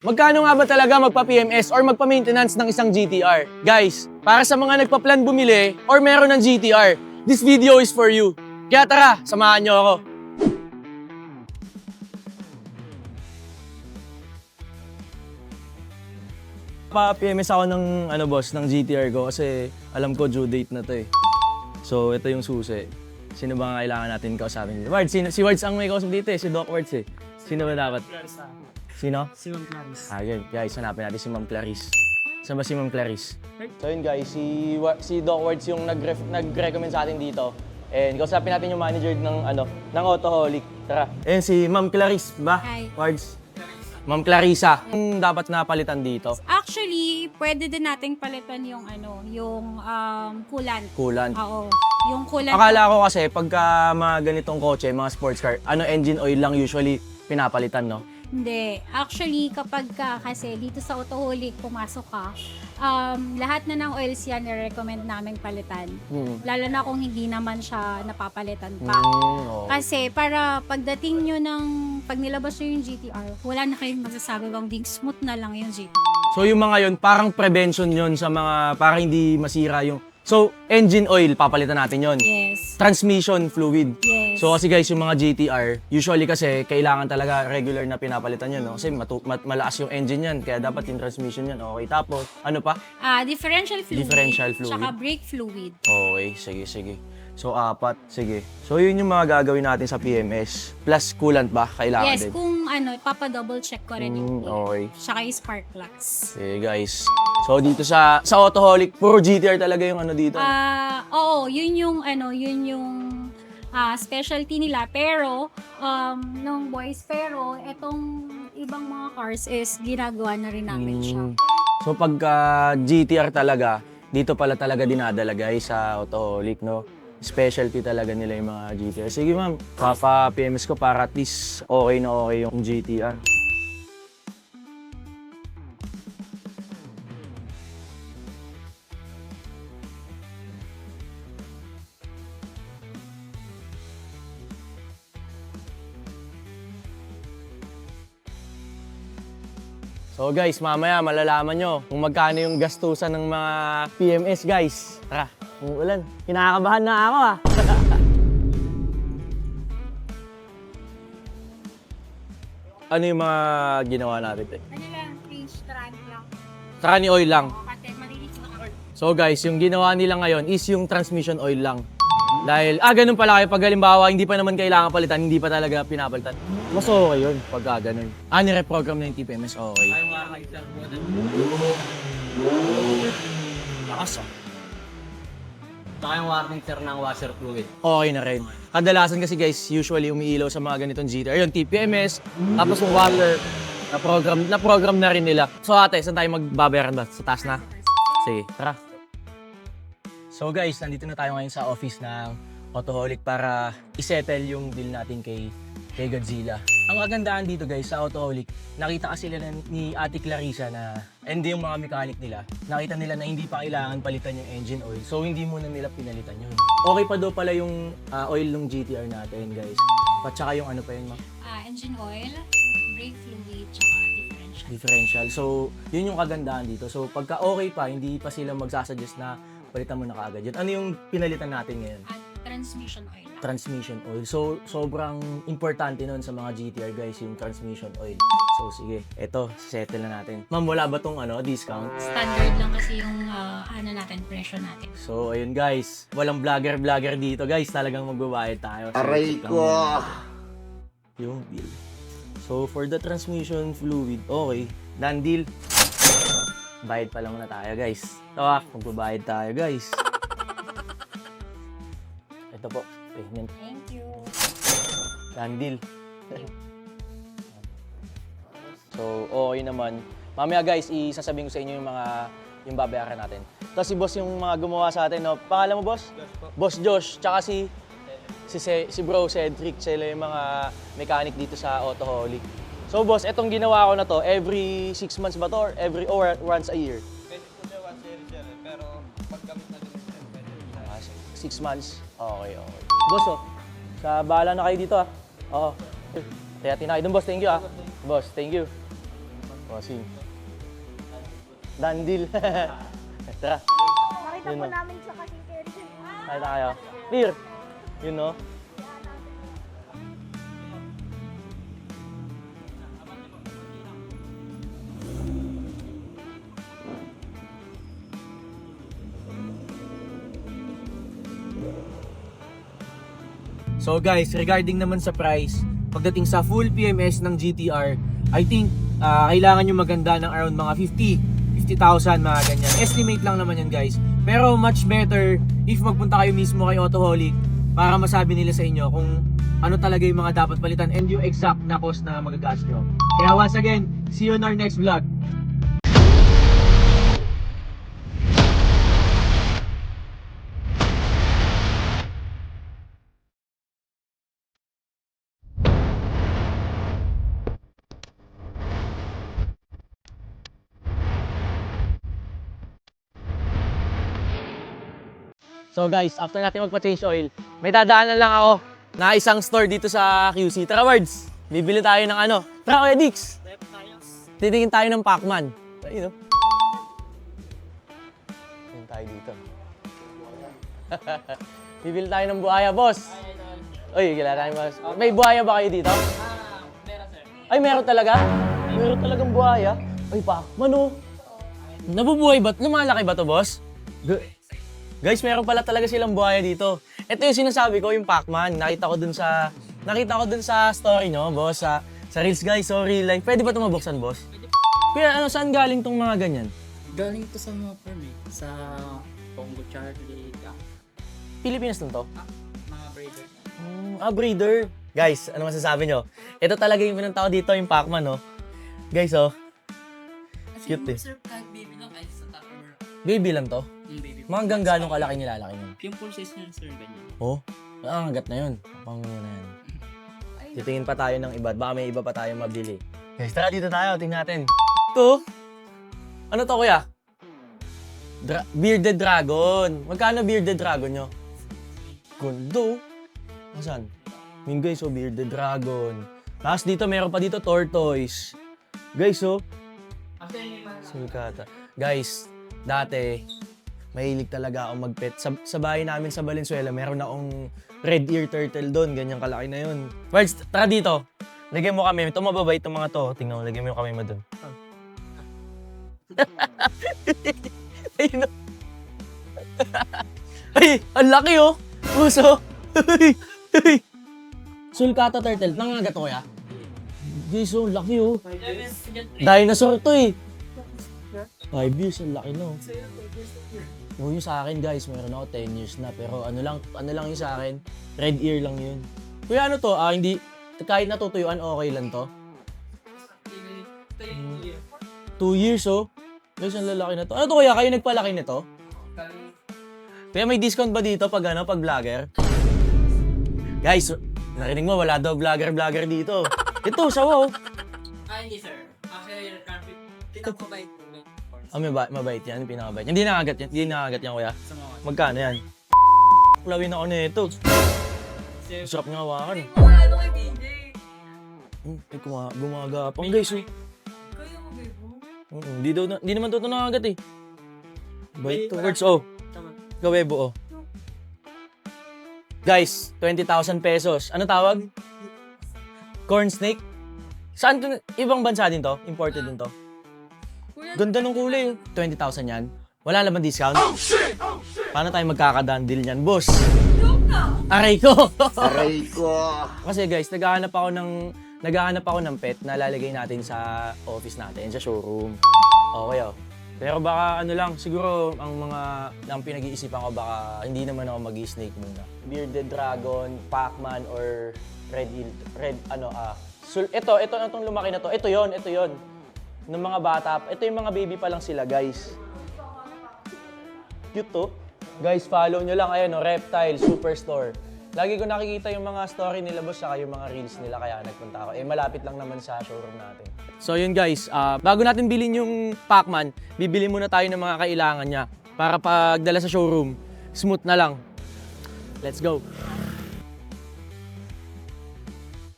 Magkano nga ba talaga magpa-PMS or magpa-maintenance ng isang GTR? Guys, para sa mga nagpa-plan bumili or meron ng GTR, this video is for you. Kaya tara, samahan nyo ako. Pa-PMS ako ng boss, ng GTR ko kasi alam ko due date na to eh. So ito yung susi. Sino ba ang kailangan natin kausapin dito? Wards, si Wards ang may kausap dito eh, si Doc Wards eh. Sino ba dapat? Sino? Si Ma'am Clarice. Ayun, guys, hanapin natin si Ma'am Clarice. Saan ba si Ma'am Clarice? So yun guys, si Doc Wards yung nag-recommend sa atin dito. And kausapin natin yung manager ng Autoholic. Tara. Ayun si Ma'am Clarice ba? Hi. Wards. Ma'am Clarissa, yung dapat napalitan dito? Actually, pwede din nating palitan yung coolant. Coolant. Oo. Yung coolant. Akala ko kasi pagka mga ganitong kotse, mga sports car, engine oil lang usually pinapalitan, no? Hindi. Actually, kapag kasi dito sa Autoholic, pumasok ka, lahat na ng oils yan i-recommend namin palitan. Lalo na kung hindi naman siya napapalitan pa. Oh. Kasi para pagdating nyo pag nilabas nyo yung GTR, wala na kayong masasabi bang ding smooth na lang yung GTR. So yung mga yun, parang prevention yun sa mga, para hindi masira yung... So, engine oil, papalitan natin yun. Yes. Transmission fluid. Yes. So kasi guys, yung mga GTR, usually kasi kailangan talaga regular na pinapalitan yun, no? Kasi malakas yung engine yan, kaya dapat yung transmission yan. Okay, tapos, ano pa? Differential fluid. Differential fluid. Tsaka brake fluid. Okay, sige. So, 4. Sige. So, yun yung mga gagawin natin sa PMS. Plus, coolant ba? Kailangan Yes, din. kung papa-double check ko rin yung Okay. tsaka yung spark plugs. Okay, guys. So, dito sa Autoholic, puro GTR talaga yung dito. Oo, yun yung specialty nila. Pero, nung boys, etong ibang mga cars is ginagawa na rin namin siya. So, pagka GTR talaga, dito pala talaga dinadala guys sa Autoholic, no? Specialty talaga nila yung mga GTR. Sige ma'am, papa-PMS ko para at least okay na okay yung GTR. So guys, mamaya malalaman nyo kung magkano yung gastusan ng mga PMS guys. Tara, umuulan. Kinakabahan na ako ah. Ano yung mga ginawa natin? Ano lang, fish strand lang. Saka ni oil lang. Kasi malinis na ako. So guys, yung ginawa nila ngayon is yung transmission oil lang. Dahil, ganun pala kayo. Pag halimbawa, hindi pa naman kailangan palitan, hindi pa talaga pinapalitan. Mas okay yun pag ganun. Nire-program na yung TPMS, okay. Lakas ah. Saka yung warning sir ng washer fluid. Okay na rin. Kadalasan kasi guys, usually umiilaw sa mga ganitong GTR. Yun, TPMS, tapos yung water, na-program na rin nila. So ate, saan tayo magbabayaran ba? Sa taas na? Sige, tara. So guys, nandito na tayo ngayon sa office ng Autoholic para isettle yung deal natin kay Godzilla. Ang kagandahan dito guys sa Autoholic, nakita kasi nila ni Ate Clarissa na, and yung mga mechanic nila, nakita nila na hindi pa kailangan palitan yung engine oil. So hindi muna nila pinalitan yun. Okay pa daw pala yung oil ng GTR natin guys. At saka yung ano pa yun ma? Engine oil, brake fluid, tsaka Differential. So yun yung kagandahan dito. So pagka okay pa, hindi pa sila magsasuggest na palitan mo na kaagad yun. Ano yung pinalitan natin ngayon? Transmission oil. Transmission oil. So, sobrang importante nun sa mga GTR guys, yung transmission oil. So, sige. Eto, settle na natin. Ma'am, wala ba tong discount? Standard lang kasi yung presyo natin. So, ayun guys. Walang vlogger dito guys. Talagang magbabayad tayo. Aray ko! Yung bill. So, for the transmission fluid, okay. Done deal. Bayad pa lang muna tayo guys. Ito magbabayad tayo guys. Ito po. Payment. Thank you. Done deal. So, okay naman. Mamaya guys, isasabihin ko sa inyo yung babayaran natin. Tapos si boss yung mga gumawa sa atin, no? Pangalan mo, boss? Boss Josh. Tsaka si bro Cedric. Sila yung mga mechanic dito sa Autoholic. So boss, etong ginawa ko na to, every 6 months ba to or once a year? Pwede po siya once a year sir, pero paggamit na din sir, pwede siya. 6 months? Okay. Boss, sa bahala na kayo dito ah. Oo. Kaya tinay doon boss, thank you ah. Boss, thank you. Bossing. Dandil. Tara. Nakita Yun po o. namin sa kasing carry. Kaya tayo. Beer. Yun no? So guys, regarding naman sa price, pagdating sa full PMS ng GTR, I think kailangan nyo maganda ng around mga 50,000 mga ganyan. Estimate lang naman yan guys. Pero much better if magpunta kayo mismo kay Autoholic para masabi nila sa inyo kung ano talaga yung mga dapat palitan and yung exact na cost na magagastos nyo. Kaya once again, see you on our next vlog. So guys, after natin magpa-change oil, may dadaanan lang ako na isang store dito sa QC. Tara Wards, bibili tayo ng ano. Tara Kuya Dix, titingin tayo ng Pacman. Ayun o. Ayun tayo dito. Bibili tayo ng buhaya, boss. Uy, kilala tayo boss. May buhaya ba kayo dito? Meron sir. Ay, meron talaga? Meron talagang buhaya? Ay, Pacman o. Nabubuhay ba? Lumalaki ba to, boss? Guys, meron pala talaga silang buhaya dito. Ito yung sinasabi ko, yung Pacman. Nakita ko dun sa story nyo, boss. Sa Reels, guys. So, real life. Pwede ba ito mabuksan, boss? Kuya, ano, saan galing tong mga ganyan? Galing ito sa mga firm eh. Sa Congo Charlie. Pilipinas lang to? Mga breeder. Breeder. Guys, ano masasabi nyo? Ito talaga yung pinunta ko dito, yung Pacman, no? Guys, oh. Cute eh. Sir, kahit baby lang, kahit sa tucker. Baby lang to. Yung baby. Mga hanggang gano'ng kalaki nilalaki nun? Yung full size niya sir, ganyan. Oh, ang hanggat na yun. Pang na yan. Titingin pa tayo ng iba. Baka may iba pa tayong mabili. Guys, tara dito tayo. Tingnan natin. Ito. Ano to, kuya? Bearded Dragon. Magkano Bearded Dragon nyo? Gondo. Asan? Yung guys, oh, Bearded Dragon. Tapos dito, meron pa dito Tortoise. Guys, oh. Sulkata. Guys, dati, mahilig talaga ako mag-pet. Sa bahay namin sa Valenzuela, meron akong red ear turtle doon. Ganyang kalaki na yun. Words, tara dito. Lagyan mo kami. Ito mababait itong mga to. Tingnan mo, lagyan mo yung kami mo doon. Ayun o. Ay, ang laki oh. Puso. Sulcata turtle. Nangangagat ko kaya? Guys, oh, laki oh. Dinosaur to eh. 5 years, ang laki no. Oh, yung sa akin guys, meron ako 10 years na. Pero ano lang yung sa akin, red ear lang yun. Kuya ano to, hindi, kahit natutuyuan, okay lang to. 2 years oh. Guys, ang lalaki na to. Ano to kuya, kayo nagpalaki nito? Kaya may discount ba dito pag ano, pag vlogger? Guys, narinig mo, wala daw vlogger dito. Ito, sawa oh. Hindi sir. Actually, pinapabait po. Mabait yan, pinakabait. Hindi nakagat yan kuya. Sa mga Magkano yan? Lawin ako nito. Sarap nga hawakan. ano kay BJ? Ay, gumagapang guys eh. Kaya mo bebo? Hindi naman to nakagat eh. Bait to words oh. Tama. Gawebo oh. Guys, 20,000 pesos. Ano tawag? Corn snake? Saan to? Ibang bansa din to? Imported din to? Ganda ng kulay. 20,000 yan. Wala naman discount. Oh shit! Paano tayo magkakadandil niyan, boss? Aray ko! Aray ko! Kasi guys, naghahanap ako ng pet na lalagay natin sa office natin, sa showroom. Okay oh. Pero baka ano lang, siguro ang pinag-iisipan ko baka hindi naman ako mag-snake muna. Bearded Dragon, Pacman or ito itong lumaki na to. Ito yon. Ng mga bata, ito yung mga baby pa lang sila, guys. Cute to. Guys, follow nyo lang, ayan, Reptile Superstore. Lagi ko nakikita yung mga story nila, boss, saka yung mga reels nila, kaya nagpunta ako. Malapit lang naman sa showroom natin. So yun guys, bago natin bilhin yung Pacman, bibili muna tayo ng mga kailangan niya para pagdala sa showroom, smooth na lang. Let's go!